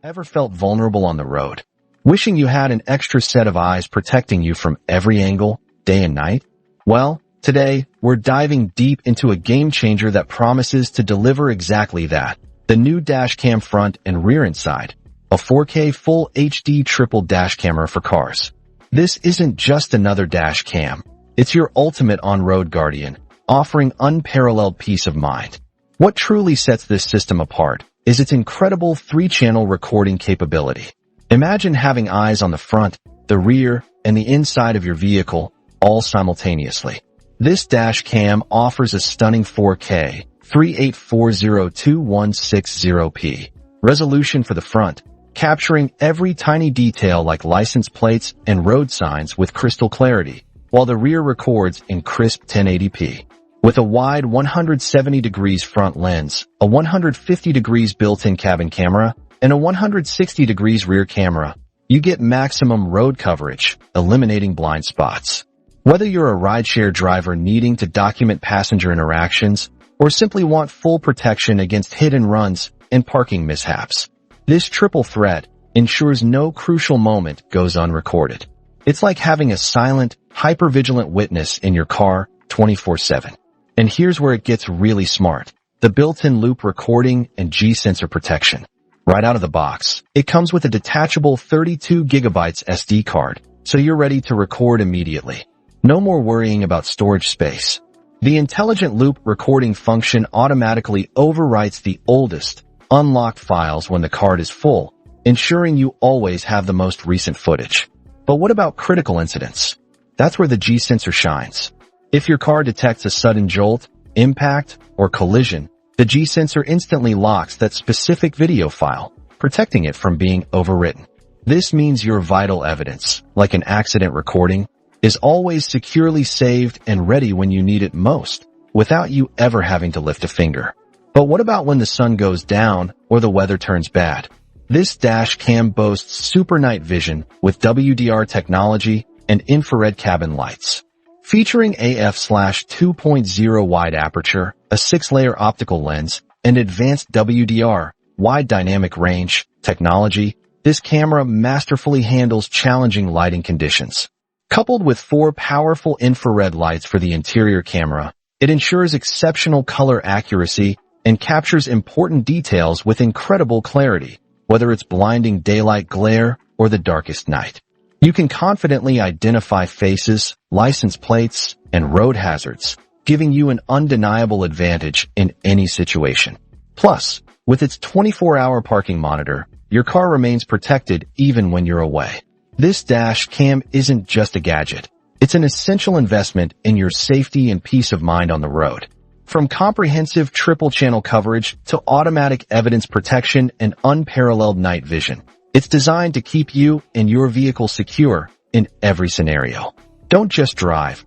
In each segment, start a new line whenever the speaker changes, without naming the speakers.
Ever felt vulnerable on the road? Wishing you had an extra set of eyes protecting you from every angle, day and night? Well, today, we're diving deep into a game changer that promises to deliver exactly that. The new dash cam front and rear and side. A 4K Full HD triple dash camera for cars. This isn't just another dash cam. It's your ultimate on-road guardian, offering unparalleled peace of mind. What truly sets this system apart is its incredible 3-channel recording capability. Imagine having eyes on the front, the rear, and the inside of your vehicle, all simultaneously. This dash cam offers a stunning 4K 3840x2160p resolution for the front, capturing every tiny detail like license plates and road signs with crystal clarity, while the rear records in crisp 1080p. With a wide 170 degrees front lens, a 150 degrees built-in cabin camera, and a 160 degrees rear camera, you get maximum road coverage, eliminating blind spots. Whether you're a rideshare driver needing to document passenger interactions or simply want full protection against hit-and runs and parking mishaps, this triple threat ensures no crucial moment goes unrecorded. It's like having a silent, hyper-vigilant witness in your car 24/7. And here's where it gets really smart. The built-in loop recording and G-sensor protection. Right out of the box, it comes with a detachable 32 gigabytes SD card, so you're ready to record immediately. No more worrying about storage space. The intelligent loop recording function automatically overwrites the oldest, unlocked files when the card is full, ensuring you always have the most recent footage. But what about critical incidents? That's where the G-sensor shines. If your car detects a sudden jolt, impact, or collision, the G-sensor instantly locks that specific video file, protecting it from being overwritten. This means your vital evidence, like an accident recording, is always securely saved and ready when you need it most, without you ever having to lift a finger. But what about when the sun goes down or the weather turns bad? This dash cam boasts super night vision with WDR technology and infrared cabin lights. Featuring AF/2.0 wide aperture, a 6-layer optical lens, and advanced WDR, wide dynamic range, technology, this camera masterfully handles challenging lighting conditions. Coupled with 4 powerful infrared lights for the interior camera, it ensures exceptional color accuracy and captures important details with incredible clarity, whether it's blinding daylight glare or the darkest night. You can confidently identify faces, license plates, and road hazards, giving you an undeniable advantage in any situation. Plus, with its 24-hour parking monitor, your car remains protected even when you're away. This dash cam isn't just a gadget. It's an essential investment in your safety and peace of mind on the road. From comprehensive triple-channel coverage to automatic evidence protection and unparalleled night vision, it's designed to keep you and your vehicle secure in every scenario. Don't just drive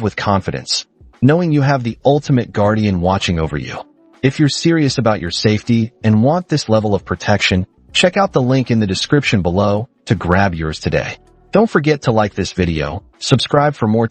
with confidence, knowing you have the ultimate guardian watching over you. If you're serious about your safety and want this level of protection, check out the link in the description below to grab yours today. Don't forget to like this video, subscribe for more